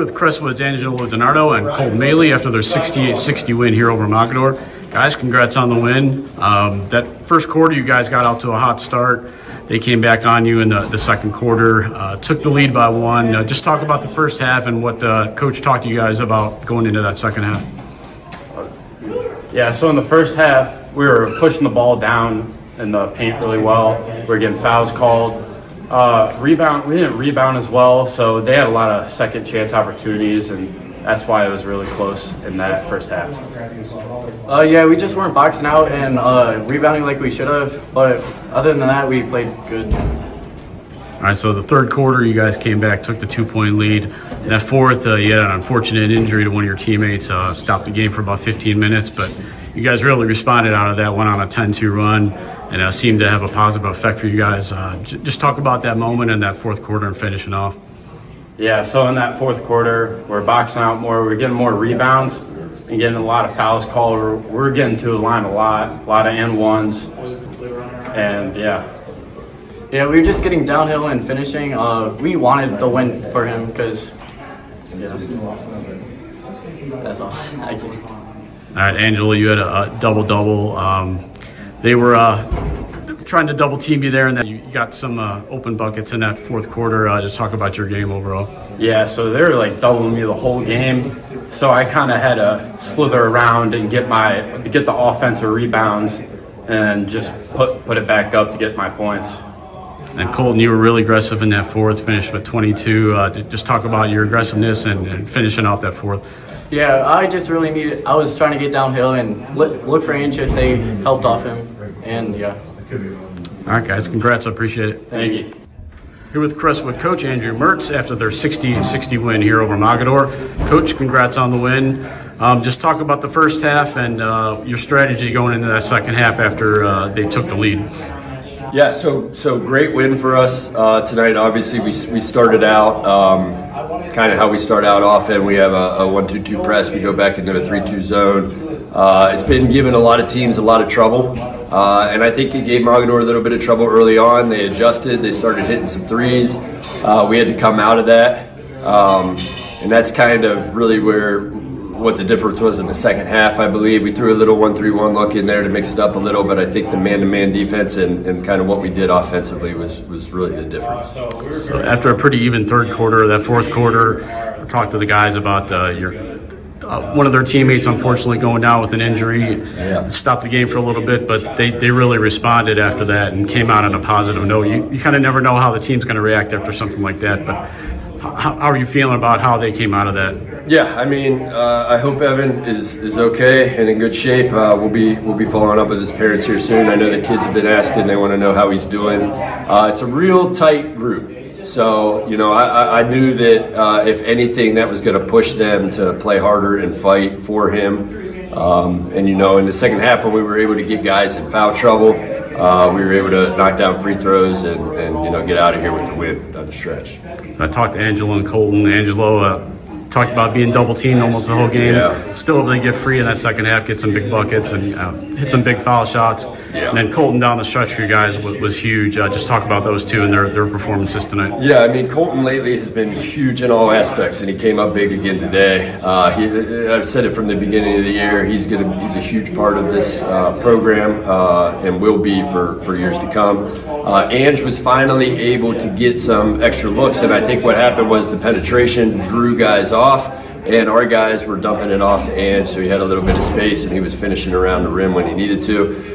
with Crestwood's Angelo, Dinardo, and Colton Mayle after their 68-60 win here over Mogadore. Guys, congrats on the win. That first quarter, you guys got out to a hot start. They came back on you in the second quarter, took the lead by one. Just talk about the first half and what the coach talked to you guys about going into that second half. Yeah, so in the first half, we were pushing the ball down in the paint really well. We were getting fouls called. We didn't rebound as well, so they had a lot of second chance opportunities, and that's why it was really close in that first half. Yeah, we just weren't boxing out and rebounding like we should have, but other than that, we played good. All right, so the third quarter, you guys came back, took the 2-point lead. In that fourth, you had an unfortunate injury to one of your teammates, stopped the game for about 15 minutes, but you guys really responded out of that, went on a 10-2 run, and seemed to have a positive effect for you guys. Just talk about that moment in that fourth quarter and finishing off. Yeah, so in that fourth quarter, we're boxing out more, we're getting more rebounds and getting a lot of fouls called. We're getting to the line a lot of and-ones, and yeah. Yeah, we were just getting downhill and finishing. We wanted the win for him because, yeah, that's all. All right, Angelo, you had a double-double. They were trying to double team you there, and then you got some open buckets in that fourth quarter. Just talk about your game overall. Yeah, so they were like doubling me the whole game. So I kind of had to slither around and get the offensive rebounds and just put it back up to get my points. And Colton, you were really aggressive in that fourth, finished with 22. Just talk about your aggressiveness and finishing off that fourth. Yeah, I just really I was trying to get downhill and look for Ange if they helped off him, and yeah. All right, guys, congrats. I appreciate it. Thank you. Here with Crestwood coach Andrew Mertz after their 60-60 win here over Mogadore. Coach, congrats on the win. Just talk about the first half and your strategy going into that second half after they took the lead. Yeah, so great win for us tonight. Obviously, we started out kind of how we start out often. We have a 1-2-2 press. We go back into a 3-2 zone. It's been giving a lot of teams a lot of trouble, and I think it gave Mogadore a little bit of trouble early on. They adjusted. They started hitting some threes. We had to come out of that, and that's kind of really what the difference was in the second half. I believe we threw a little 1-3-1 look in there to mix it up a little, but I think the man-to-man defense and kind of what we did offensively was really the difference. So after a pretty even third quarter, that fourth quarter, I talked to the guys about one of their teammates unfortunately going down with an injury. Yeah. Stopped the game for a little bit, but they really responded after that and came out on a positive note. You kind of never know how the team's going to react after something like that, but how are you feeling about how they came out of that? Yeah, I mean, I hope Evan is okay and in good shape. We'll be following up with his parents here soon. I know the kids have been asking; they want to know how he's doing. It's a real tight group, so I knew that if anything, that was going to push them to play harder and fight for him. And in the second half, when we were able to get guys in foul trouble, we were able to knock down free throws and get out of here with the win down the stretch. I talked to Angelo and Colton. Angelo talked about being double teamed almost the whole game. Yeah. Still able to get free in that second half, get some big buckets and hit some big foul shots. Yeah. And then Colton down the stretch for you guys was huge. Just talk about those two and their performances tonight. Yeah, I mean, Colton lately has been huge in all aspects, and he came up big again today. I've said it from the beginning of the year. He's a huge part of this program and will be for years to come. Ange was finally able to get some extra looks, and I think what happened was the penetration drew guys off, and our guys were dumping it off to Ange, so he had a little bit of space, and he was finishing around the rim when he needed to.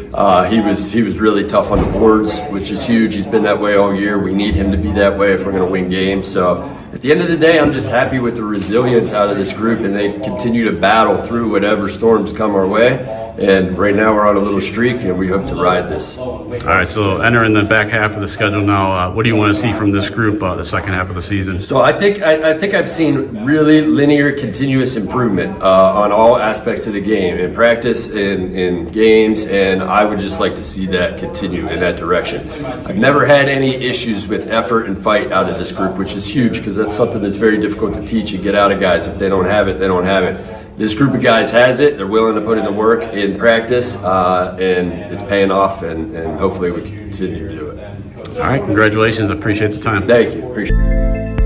He was really tough on the boards, which is huge. He's been that way all year. We need him to be that way if we're going to win games. So at the end of the day, I'm just happy with the resilience out of this group, and they continue to battle through whatever storms come our way. And right now we're on a little streak, and we hope to ride this. All right, so entering the back half of the schedule now, what do you want to see from this group the second half of the season? So I think I've seen really linear, continuous improvement on all aspects of the game, in practice, in games, and I would just like to see that continue in that direction. I've never had any issues with effort and fight out of this group, which is huge because that's something that's very difficult to teach and get out of guys. If they don't have it, they don't have it. This group of guys has it. They're willing to put in the work in practice, and it's paying off, and hopefully we can continue to do it. All right, congratulations. I appreciate the time. Thank you. Appreciate it.